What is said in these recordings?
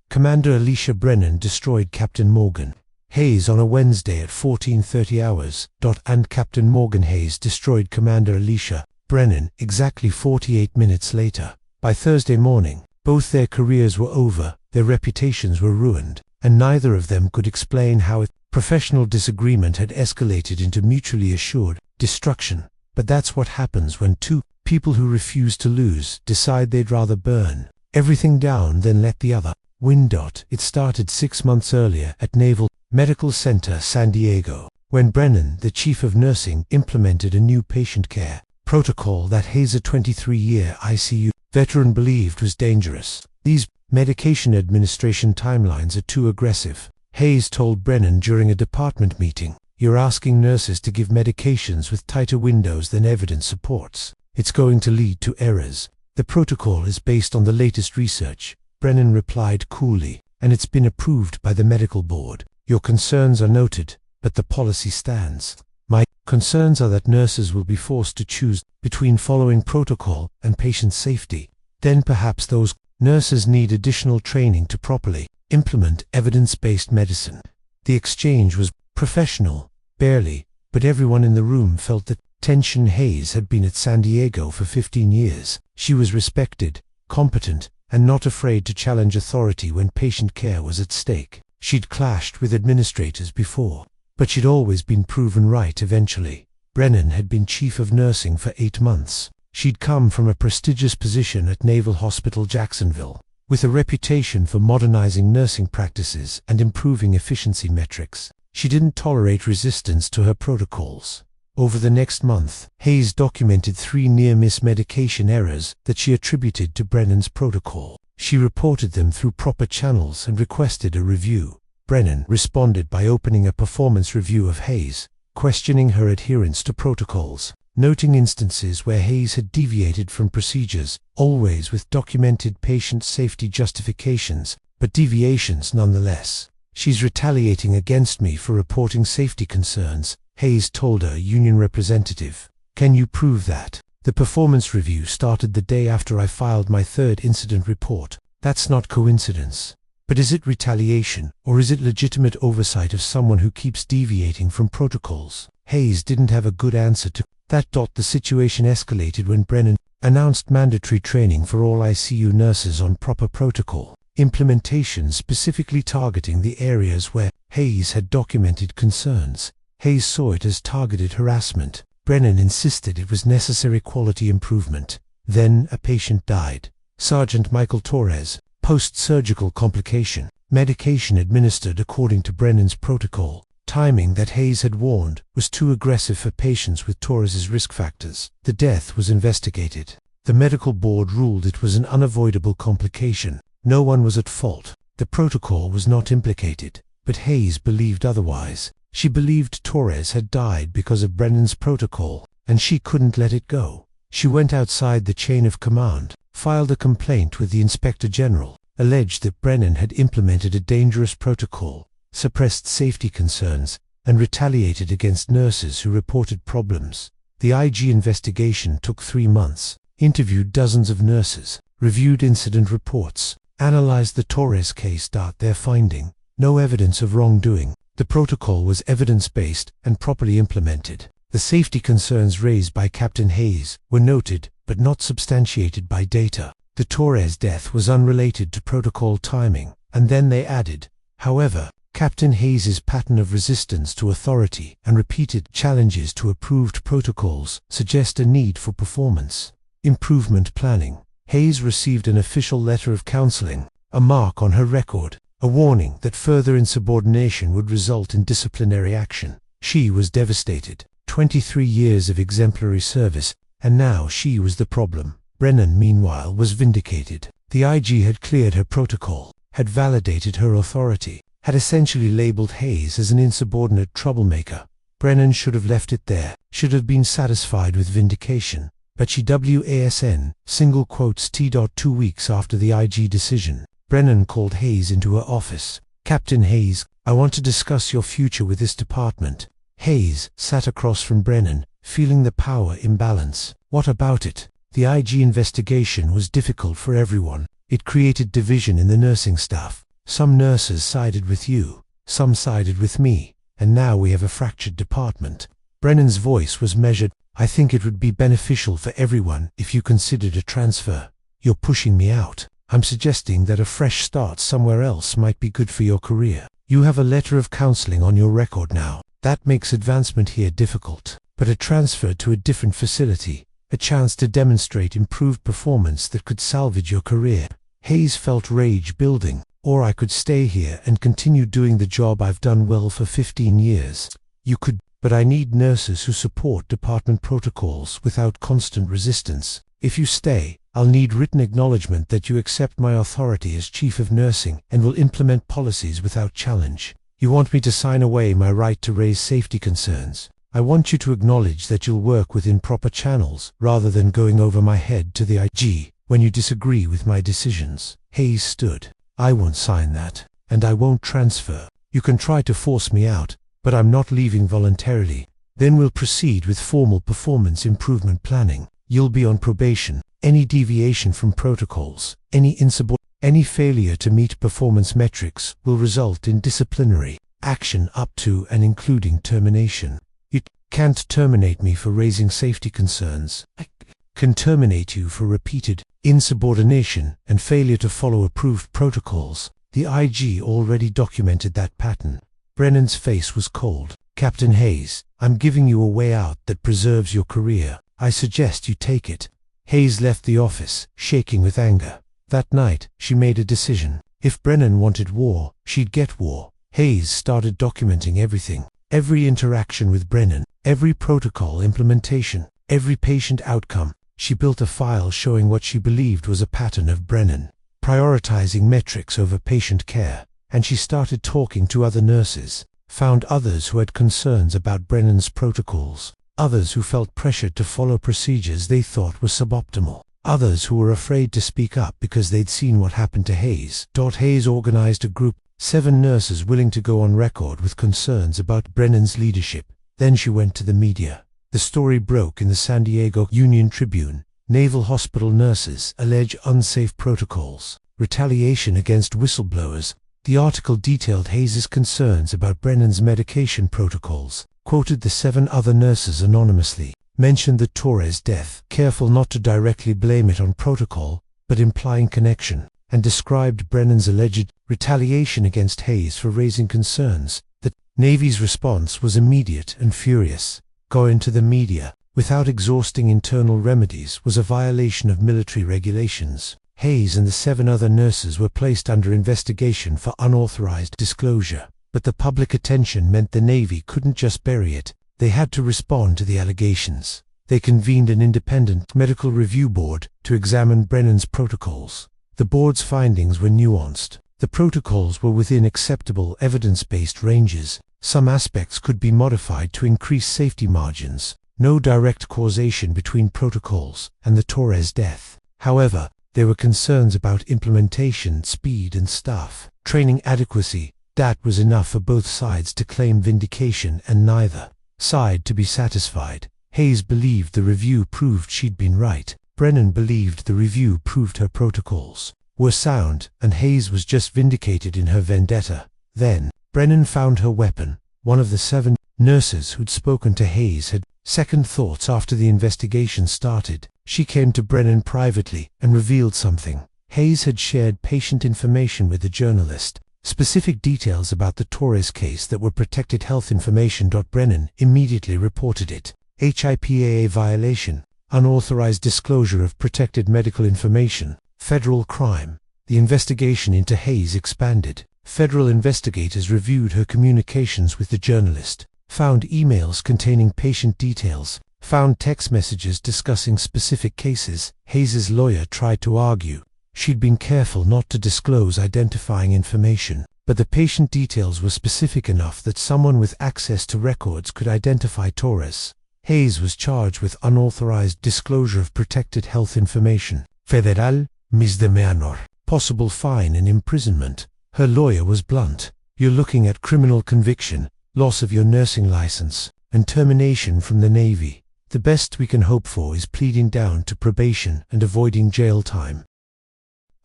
Commander Alicia Brennan destroyed Captain Morgan Hayes on a Wednesday at 14:30 hours, and Captain Morgan Hayes destroyed Commander Alicia Brennan exactly 48 minutes later. By Thursday morning, both their careers were over, their reputations were ruined, and neither of them could explain how a professional disagreement had escalated into mutually assured destruction. But that's what happens when two people who refuse to lose decide they'd rather burn everything down than let the other win. It started 6 months earlier at Naval Medical Center, San Diego, when Brennan, the chief of nursing, implemented a new patient care protocol that Hayes, a 23-year ICU veteran, believed was dangerous. These medication administration timelines are too aggressive, Hayes told Brennan during a department meeting. You're asking nurses to give medications with tighter windows than evidence supports. It's going to lead to errors. The protocol is based on the latest research, Brennan replied coolly, and it's been approved by the medical board. Your concerns are noted, but the policy stands. My concerns are that nurses will be forced to choose between following protocol and patient safety. Then perhaps those nurses need additional training to properly implement evidence-based medicine. The exchange was professional, barely, but everyone in the room felt the tension. Hayes had been at San Diego for 15 years. She was respected, competent, and not afraid to challenge authority when patient care was at stake. She'd clashed with administrators before, but she'd always been proven right eventually. Brennan had been chief of nursing for 8 months. She'd come from a prestigious position at Naval Hospital Jacksonville, with a reputation for modernizing nursing practices and improving efficiency metrics. She didn't tolerate resistance to her protocols. Over the next month, Hayes documented 3 near-miss medication errors that she attributed to Brennan's protocol. She reported them through proper channels and requested a review. Brennan responded by opening a performance review of Hayes, questioning her adherence to protocols, noting instances where Hayes had deviated from procedures, always with documented patient safety justifications, but deviations nonetheless. She's retaliating against me for reporting safety concerns, Hayes told her union representative. Can you prove that? The performance review started the day after I filed my 3rd incident report. That's not coincidence. But is it retaliation, or is it legitimate oversight of someone who keeps deviating from protocols? Hayes didn't have a good answer to that. The situation escalated when Brennan announced mandatory training for all ICU nurses on proper protocol implementation, specifically targeting the areas where Hayes had documented concerns. Hayes saw it as targeted harassment. Brennan insisted it was necessary quality improvement. Then a patient died. Sergeant Michael Torres, post-surgical complication, medication administered according to Brennan's protocol. Timing that Hayes had warned was too aggressive for patients with Torres's risk factors. The death was investigated. The medical board ruled it was an unavoidable complication. No one was at fault. The protocol was not implicated, but Hayes believed otherwise. She believed Torres had died because of Brennan's protocol, and she couldn't let it go. She went outside the chain of command, filed a complaint with the Inspector General, alleged that Brennan had implemented a dangerous protocol, suppressed safety concerns, and retaliated against nurses who reported problems. The IG investigation took 3 months, interviewed dozens of nurses, reviewed incident reports, analyzed the Torres case. Their finding: no evidence of wrongdoing. The protocol was evidence-based and properly implemented. The safety concerns raised by Captain Hayes were noted but not substantiated by data. The Torres death was unrelated to protocol timing. And then they added, however, Captain Hayes's pattern of resistance to authority and repeated challenges to approved protocols suggest a need for performance improvement planning. Hayes received an official letter of counseling, a mark on her record, a warning that further insubordination would result in disciplinary action. She was devastated. 23 years of exemplary service, and now she was the problem. Brennan, meanwhile, was vindicated. The IG had cleared her protocol, had validated her authority, had essentially labeled Hayes as an insubordinate troublemaker. Brennan should have left it there, should have been satisfied with vindication. But she WASN, single quotes T. 2 weeks after the IG decision, Brennan called Hayes into her office. Captain Hayes, I want to discuss your future with this department. Hayes sat across from Brennan, feeling the power imbalance. What about it? The IG investigation was difficult for everyone. It created division in the nursing staff. Some nurses sided with you, some sided with me, and now we have a fractured department. Brennan's voice was measured. I think it would be beneficial for everyone if you considered a transfer. You're pushing me out. I'm suggesting that a fresh start somewhere else might be good for your career. You have a letter of counseling on your record now. That makes advancement here difficult. But a transfer to a different facility, a chance to demonstrate improved performance that could salvage your career. Hayes felt rage building. Or I could stay here and continue doing the job I've done well for 15 years. You could, but I need nurses who support department protocols without constant resistance. If you stay, I'll need written acknowledgement that you accept my authority as chief of nursing and will implement policies without challenge. You want me to sign away my right to raise safety concerns. I want you to acknowledge that you'll work within proper channels rather than going over my head to the IG when you disagree with my decisions. Hayes stood. I won't sign that, and I won't transfer. You can try to force me out, but I'm not leaving voluntarily. Then we'll proceed with formal performance improvement planning. You'll be on probation. Any deviation from protocols, any failure to meet performance metrics will result in disciplinary action up to and including termination. You can't terminate me for raising safety concerns. I can terminate you for repeated insubordination and failure to follow approved protocols. The IG already documented that pattern. Brennan's face was cold. Captain Hayes, I'm giving you a way out that preserves your career. I suggest you take it. Hayes left the office, shaking with anger. That night, she made a decision. If Brennan wanted war, she'd get war. Hayes started documenting everything. Every interaction with Brennan, every protocol implementation, every patient outcome. She built a file showing what she believed was a pattern of Brennan, prioritizing metrics over patient care, and she started talking to other nurses, found others who had concerns about Brennan's protocols, others who felt pressured to follow procedures they thought were suboptimal, others who were afraid to speak up because they'd seen what happened to Hayes. Hayes organized a group, 7 nurses willing to go on record with concerns about Brennan's leadership. Then she went to the media. The story broke in the San Diego Union Tribune. Naval hospital nurses allege unsafe protocols. Retaliation against whistleblowers. The article detailed Hayes' concerns about Brennan's medication protocols, quoted the 7 other nurses anonymously, mentioned the Torres death, careful not to directly blame it on protocol, but implying connection, and described Brennan's alleged retaliation against Hayes for raising concerns. The Navy's response was immediate and furious. Going to the media, without exhausting internal remedies, was a violation of military regulations. Hayes and the 7 other nurses were placed under investigation for unauthorized disclosure. But the public attention meant the Navy couldn't just bury it. They had to respond to the allegations. They convened an independent medical review board to examine Brennan's protocols. The board's findings were nuanced. The protocols were within acceptable evidence-based ranges. Some aspects could be modified to increase safety margins. No direct causation between protocols and the Torres death. However, there were concerns about implementation, speed and staff training adequacy. That was enough for both sides to claim vindication and neither side to be satisfied. Hayes believed the review proved she'd been right. Brennan believed the review proved her protocols were sound, and Hayes was just vindicated in her vendetta. Then, Brennan found her weapon. One of the 7 nurses who'd spoken to Hayes had second thoughts after the investigation started. She came to Brennan privately and revealed something. Hayes had shared patient information with the journalist, specific details about the Torres case that were protected health information. Brennan immediately reported it. HIPAA violation, unauthorized disclosure of protected medical information, federal crime. The investigation into Hayes expanded. Federal investigators reviewed her communications with the journalist, found emails containing patient details, found text messages discussing specific cases. Hayes' lawyer tried to argue she'd been careful not to disclose identifying information, but the patient details were specific enough that someone with access to records could identify Torres. Hayes was charged with unauthorized disclosure of protected health information. Federal misdemeanor. Possible fine and imprisonment. Her lawyer was blunt. You're looking at criminal conviction, loss of your nursing license, and termination from the Navy. The best we can hope for is pleading down to probation and avoiding jail time.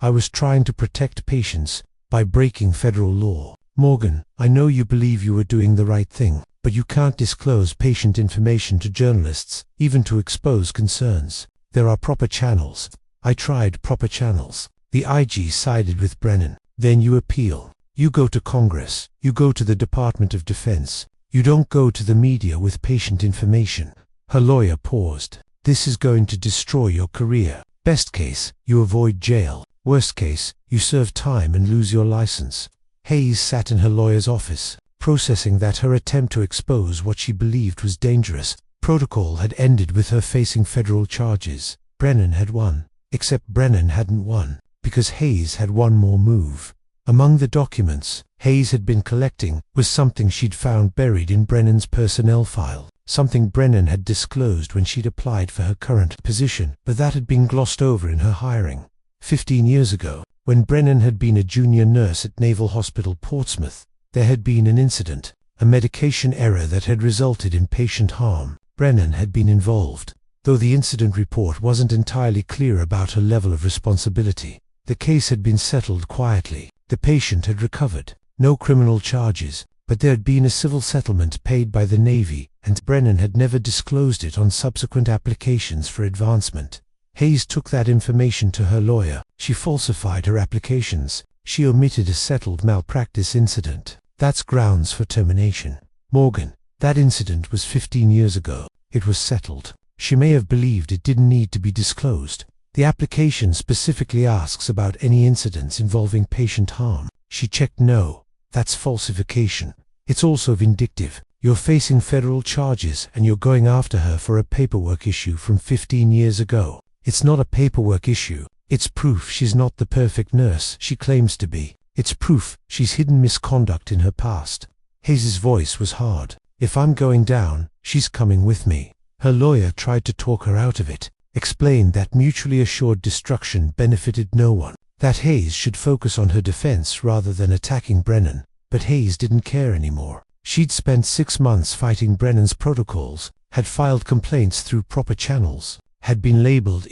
I was trying to protect patients, by breaking federal law. Morgan, I know you believe you were doing the right thing, but you can't disclose patient information to journalists, even to expose concerns. There are proper channels. I tried proper channels. The IG sided with Brennan. Then you appeal. You go to Congress. You go to the Department of Defense. You don't go to the media with patient information. Her lawyer paused. This is going to destroy your career. Best case, you avoid jail. Worst case, you serve time and lose your license. Hayes sat in her lawyer's office, processing that her attempt to expose what she believed was dangerous protocol had ended with her facing federal charges. Brennan had won. Except Brennan hadn't won, because Hayes had one more move. Among the documents Hayes had been collecting was something she'd found buried in Brennan's personnel file, something Brennan had disclosed when she'd applied for her current position, but that had been glossed over in her hiring. 15 years ago, when Brennan had been a junior nurse at Naval Hospital Portsmouth, there had been an incident, a medication error that had resulted in patient harm. Brennan had been involved, though the incident report wasn't entirely clear about her level of responsibility. The case had been settled quietly. The patient had recovered. No criminal charges, but there had been a civil settlement paid by the Navy, and Brennan had never disclosed it on subsequent applications for advancement. Hayes took that information to her lawyer. She falsified her applications. She omitted a settled malpractice incident. That's grounds for termination. Morgan, that incident was 15 years ago. It was settled. She may have believed it didn't need to be disclosed. The application specifically asks about any incidents involving patient harm. She checked no. That's falsification. It's also vindictive. You're facing federal charges and you're going after her for a paperwork issue from 15 years ago. It's not a paperwork issue. It's proof she's not the perfect nurse she claims to be. It's proof she's hidden misconduct in her past. Hayes's voice was hard. If I'm going down, she's coming with me. Her lawyer tried to talk her out of it, explained that mutually assured destruction benefited no one, that Hayes should focus on her defense rather than attacking Brennan. But Hayes didn't care anymore. She'd spent 6 months fighting Brennan's protocols, had filed complaints through proper channels, had been labeled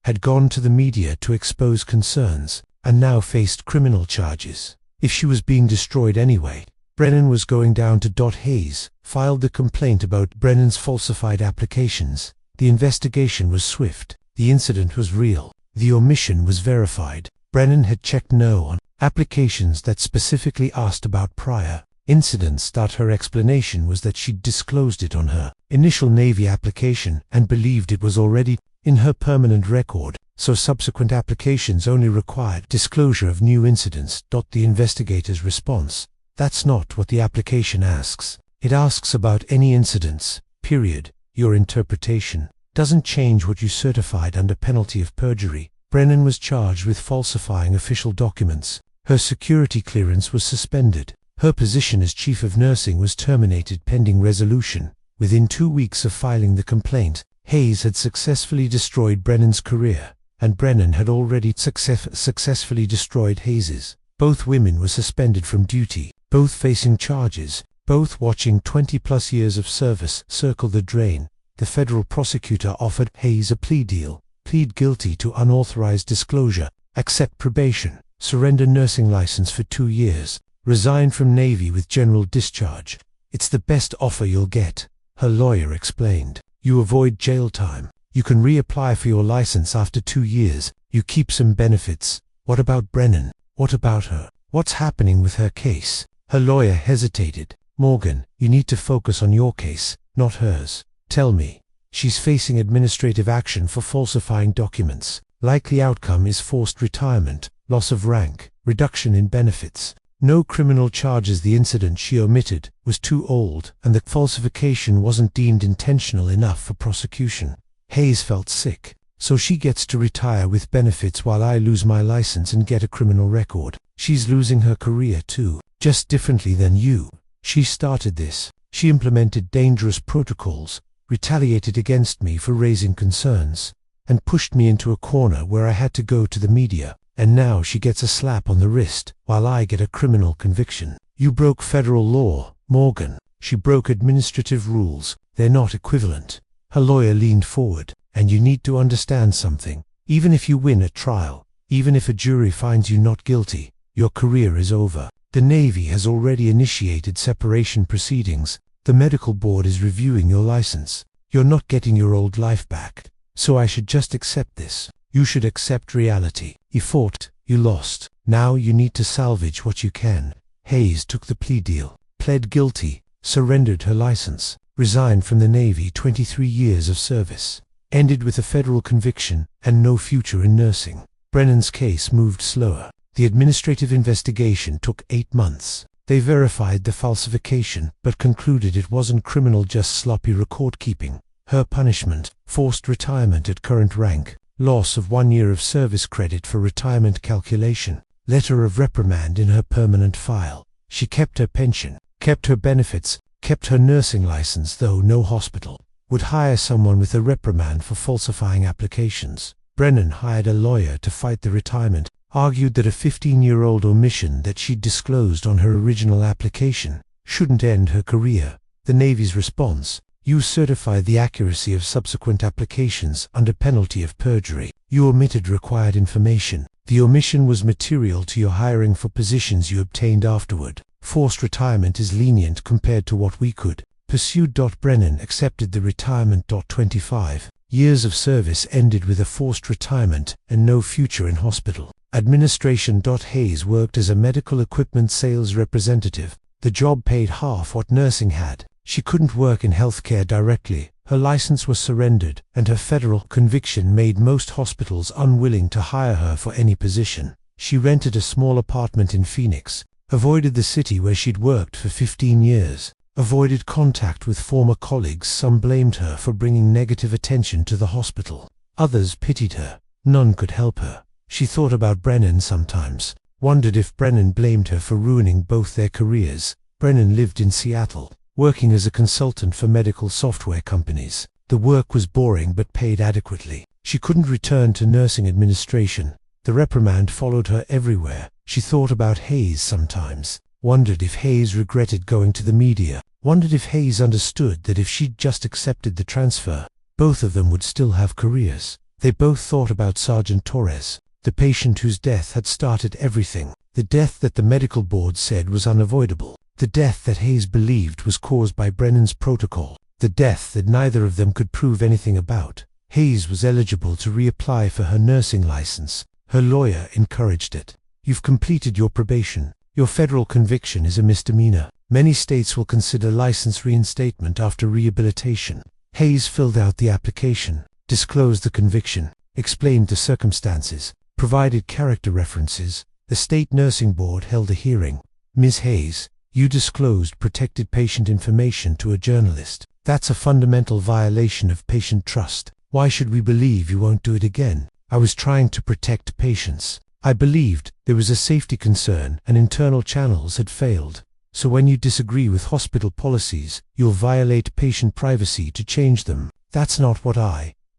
had gone to the media to expose concerns, and now faced criminal charges. If she was being destroyed anyway, Brennan was going down to Hayes filed the complaint about Brennan's falsified applications. The investigation was swift. The incident was real. The omission was verified. Brennan had checked no on applications that specifically asked about prior incidents. That her explanation was that she'd disclosed it on her initial Navy application and believed it was already in her permanent record, so subsequent applications only required disclosure of new incidents. The investigator's response: that's not what the application asks. It asks about any incidents, period. Your interpretation doesn't change what you certified under penalty of perjury. Brennan was charged with falsifying official documents. Her security clearance was suspended. Her position as chief of nursing was terminated pending resolution. Within 2 weeks of filing the complaint, Hayes had successfully destroyed Brennan's career, and Brennan had already successfully destroyed Hayes's. Both women were suspended from duty, both facing charges, both watching 20+ years of service circle the drain. The federal prosecutor offered Hayes a plea deal: plead guilty to unauthorized disclosure, accept probation, surrender nursing license for 2 years, resign from Navy with general discharge. It's the best offer you'll get, her lawyer explained. You avoid jail time. You can reapply for your license after 2 years. You keep some benefits. What about Brennan? What about her? What's happening with her case? Her lawyer hesitated. Morgan, you need to focus on your case, not hers. Tell me. She's facing administrative action for falsifying documents. Likely outcome is forced retirement, loss of rank, reduction in benefits. No criminal charges. The incident she omitted was too old, and the falsification wasn't deemed intentional enough for prosecution. Hayes felt sick. So she gets to retire with benefits while I lose my license and get a criminal record. She's losing her career too, just differently than you. She started this. She implemented dangerous protocols, retaliated against me for raising concerns, and pushed me into a corner where I had to go to the media. And now she gets a slap on the wrist, while I get a criminal conviction. You broke federal law, Morgan. She broke administrative rules. They're not equivalent. Her lawyer leaned forward. And you need to understand something. Even if you win at trial, even if a jury finds you not guilty, Your career is over. The Navy has already initiated separation proceedings. The medical board is reviewing your license. You're not getting your old life back. So I should just accept this. You should accept reality. You fought. You lost. Now you need to salvage what you can. Hayes took the plea deal, pled guilty, surrendered her license, resigned from the Navy. 23 years of service ended with a federal conviction and no future in nursing. Brennan's case moved slower. The administrative investigation took 8 months. They verified the falsification but concluded it wasn't criminal, just sloppy record-keeping. Her punishment: forced retirement at current rank, loss of 1 year of service credit for retirement calculation, letter of reprimand in her permanent file. She kept her pension, kept her benefits, kept her nursing license, though no hospital would hire someone with a reprimand for falsifying applications. Brennan hired a lawyer to fight the retirement, argued that a 15-year-old omission that she'd disclosed on her original application shouldn't end her career. The Navy's response: you certified the accuracy of subsequent applications under penalty of perjury. You omitted required information. The omission was material to your hiring for positions you obtained afterward. Forced retirement is lenient compared to what we could pursue. Brennan accepted the retirement. 25 years of service ended with a forced retirement and no future in hospital administration. Hayes worked as a medical equipment sales representative. The job paid half what nursing had. She couldn't work in healthcare directly. Her license was surrendered, and her federal conviction made most hospitals unwilling to hire her for any position. She rented a small apartment in Phoenix, avoided the city where she'd worked for 15 years, avoided contact with former colleagues. Some blamed her for bringing negative attention to the hospital. Others pitied her. None could help her. She thought about Brennan sometimes, wondered if Brennan blamed her for ruining both their careers. Brennan lived in Seattle, working as a consultant for medical software companies. The work was boring but paid adequately. She couldn't return to nursing administration. The reprimand followed her everywhere. She thought about Hayes sometimes, wondered if Hayes regretted going to the media, wondered if Hayes understood that if she'd just accepted the transfer, both of them would still have careers. They both thought about Sergeant Torres, the patient whose death had started everything, the death that the medical board said was unavoidable, the death that Hayes believed was caused by Brennan's protocol, the death that neither of them could prove anything about. Hayes was eligible to reapply for her nursing license. Her lawyer encouraged it. You've completed your probation. Your federal conviction is a misdemeanor. Many states will consider license reinstatement after rehabilitation. Hayes filled out the application, disclosed the conviction, explained the circumstances, provided character references. The state nursing board held a hearing. Ms. Hayes, you disclosed protected patient information to a journalist. That's a fundamental violation of patient trust. Why should we believe you won't do it again? I was trying to protect patients. I believed there was a safety concern and internal channels had failed. So when you disagree with hospital policies, you'll violate patient privacy to change them. That's not what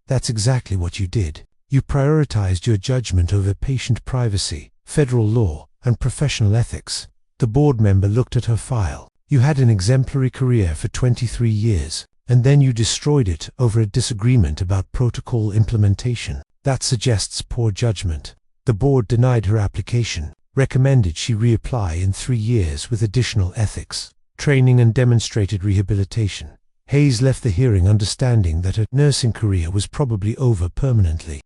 that's exactly what you did. You prioritized your judgment over patient privacy, federal law, and professional ethics. The board member looked at her file. You had an exemplary career for 23 years, and then you destroyed it over a disagreement about protocol implementation. That suggests poor judgment. The board denied her application, recommended she reapply in 3 years with additional ethics, training and demonstrated rehabilitation. Hayes left the hearing understanding that her nursing career was probably over permanently.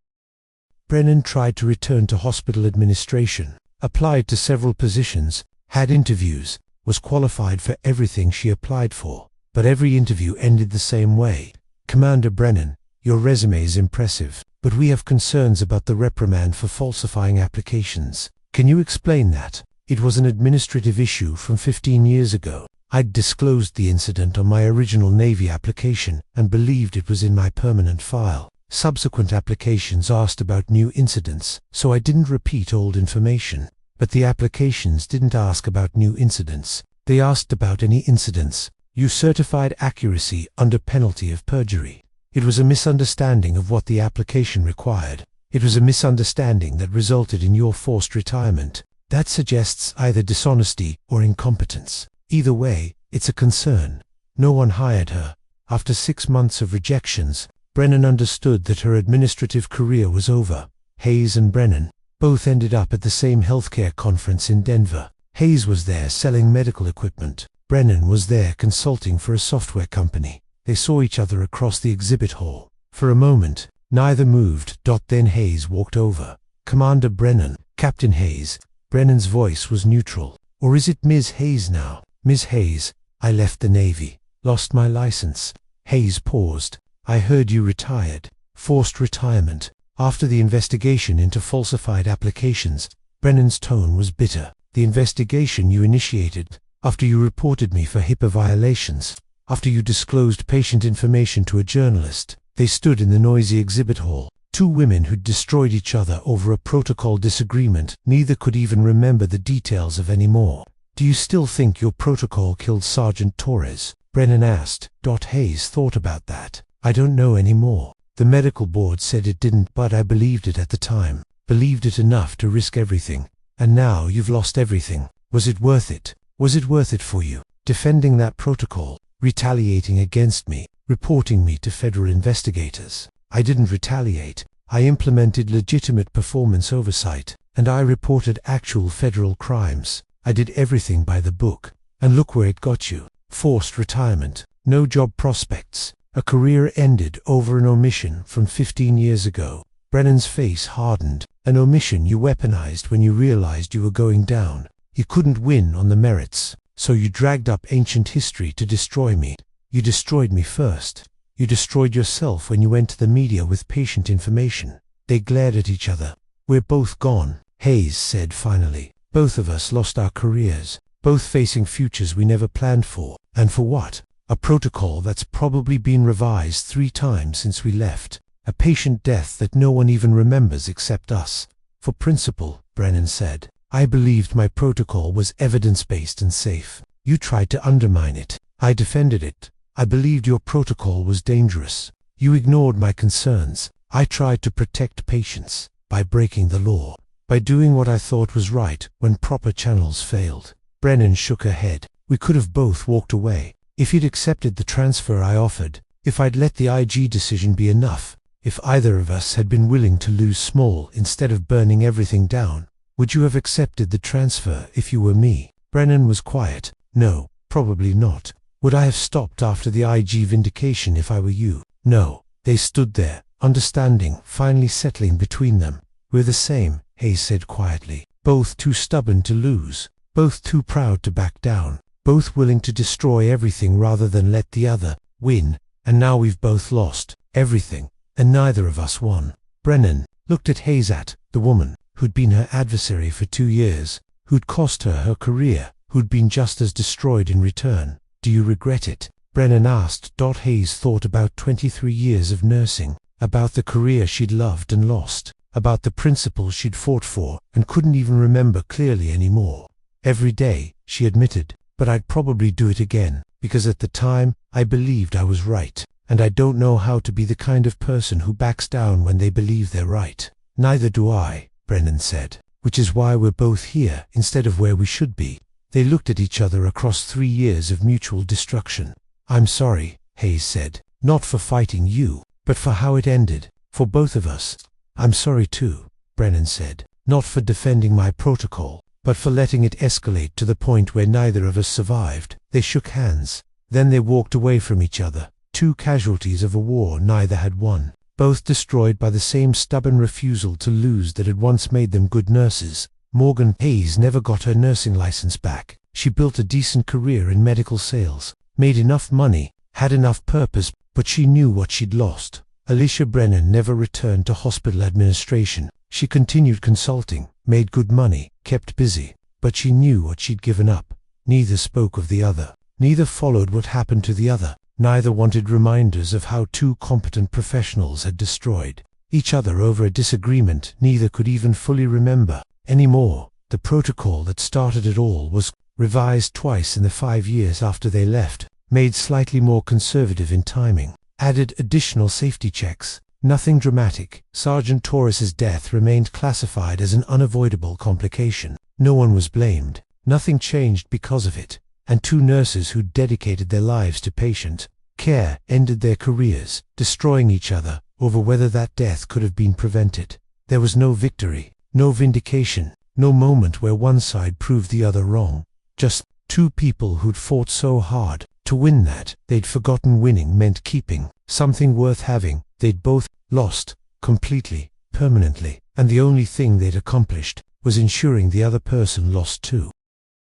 Brennan tried to return to hospital administration, applied to several positions, had interviews, was qualified for everything she applied for, but every interview ended the same way. Commander Brennan, your resume is impressive, but we have concerns about the reprimand for falsifying applications. Can you explain that? It was an administrative issue from 15 years ago. I'd disclosed the incident on my original Navy application and believed it was in my permanent file. Subsequent applications asked about new incidents, so I didn't repeat old information. But the applications didn't ask about new incidents. They asked about any incidents. You certified accuracy under penalty of perjury. It was a misunderstanding of what the application required. It was a misunderstanding that resulted in your forced retirement. That suggests either dishonesty or incompetence. Either way, it's a concern. No one hired her. After 6 months of rejections, Brennan understood that her administrative career was over. Hayes and Brennan Both ended up at the same healthcare conference in Denver. Hayes was there selling medical equipment. Brennan was there consulting for a software company. They saw each other across the exhibit hall. For a moment, neither moved. Then Hayes walked over. "Commander Brennan." "Captain Hayes." Brennan's voice was neutral. "Or is it Ms. Hayes now?" "Ms. Hayes. I left the Navy. Lost my license." Hayes paused. "I heard you retired." "Forced retirement. After the investigation into falsified applications." Brennan's tone was bitter. "The investigation you initiated, after you reported me for HIPAA violations, after you disclosed patient information to a journalist." They stood in the noisy exhibit hall. Two women who'd destroyed each other over a protocol disagreement neither could even remember the details of anymore. "Do you still think your protocol killed Sergeant Torres?" Brennan asked. Hayes thought about that. "I don't know anymore. The medical board said it didn't, but I believed it at the time. Believed it enough to risk everything. And now you've lost everything. Was it worth it? Was it worth it for you? Defending that protocol, retaliating against me, reporting me to federal investigators?" "I didn't retaliate. I implemented legitimate performance oversight, and I reported actual federal crimes. I did everything by the book. And look where it got you. Forced retirement. No job prospects. A career ended over an omission from 15 years ago." Brennan's face hardened. "An omission you weaponized when you realized you were going down. You couldn't win on the merits, so you dragged up ancient history to destroy me. You destroyed me first. You destroyed yourself when you went to the media with patient information." They glared at each other. "We're both gone," Hayes said finally. "Both of us lost our careers, both facing futures we never planned for. And for what? A protocol that's probably been revised 3 times since we left. A patient death that no one even remembers except us." "For principle," Brennan said. "I believed my protocol was evidence-based and safe. You tried to undermine it. I defended it. I believed your protocol was dangerous. You ignored my concerns. I tried to protect patients by breaking the law, by doing what I thought was right when proper channels failed." Brennan shook her head. "We could have both walked away. If you'd accepted the transfer I offered, if I'd let the IG decision be enough, if either of us had been willing to lose small instead of burning everything down, would you have accepted the transfer if you were me?" Brennan was quiet. "No, probably not." "Would I have stopped after the IG vindication if I were you?" "No." They stood there, understanding finally settling between them. "We're the same," Hayes said quietly. "Both too stubborn to lose. Both too proud to back down. Both willing to destroy everything rather than let the other win. And now we've both lost everything, and neither of us won." Brennan looked at Hayes, at the woman who'd been her adversary for 2 years, who'd cost her her career, who'd been just as destroyed in return. "Do you regret it?" Brennan asked. Hayes thought about 23 years of nursing, about the career she'd loved and lost, about the principles she'd fought for and couldn't even remember clearly anymore. "Every day," she admitted, "but I'd probably do it again, because at the time, I believed I was right, and I don't know how to be the kind of person who backs down when they believe they're right." "Neither do I," Brennan said, "which is why we're both here instead of where we should be." They looked at each other across 3 years of mutual destruction. "I'm sorry," Hayes said, "not for fighting you, but for how it ended, for both of us." "I'm sorry too," Brennan said, "not for defending my protocol, but for letting it escalate to the point where neither of us survived." They shook hands. Then they walked away from each other. 2 casualties of a war neither had won, both destroyed by the same stubborn refusal to lose that had once made them good nurses. Morgan Hayes never got her nursing license back. She built a decent career in medical sales, made enough money, had enough purpose, but she knew what she'd lost. Alicia Brennan never returned to hospital administration. She continued consulting, made good money, kept busy, but she knew what she'd given up. Neither spoke of the other. Neither followed what happened to the other. Neither wanted reminders of how 2 competent professionals had destroyed each other over a disagreement neither could even fully remember anymore. The protocol that started it all was revised twice in the 5 years after they left, made slightly more conservative in timing, added additional safety checks. Nothing dramatic. Sergeant Torres's death remained classified as an unavoidable complication. No one was blamed. Nothing changed because of it. And 2 nurses who dedicated their lives to patient care ended their careers, destroying each other over whether that death could have been prevented. There was no victory. No vindication, no moment where one side proved the other wrong. Just two people who'd fought so hard to win that they'd forgotten winning meant keeping something worth having. They'd both lost, completely, permanently, and the only thing they'd accomplished was ensuring the other person lost too.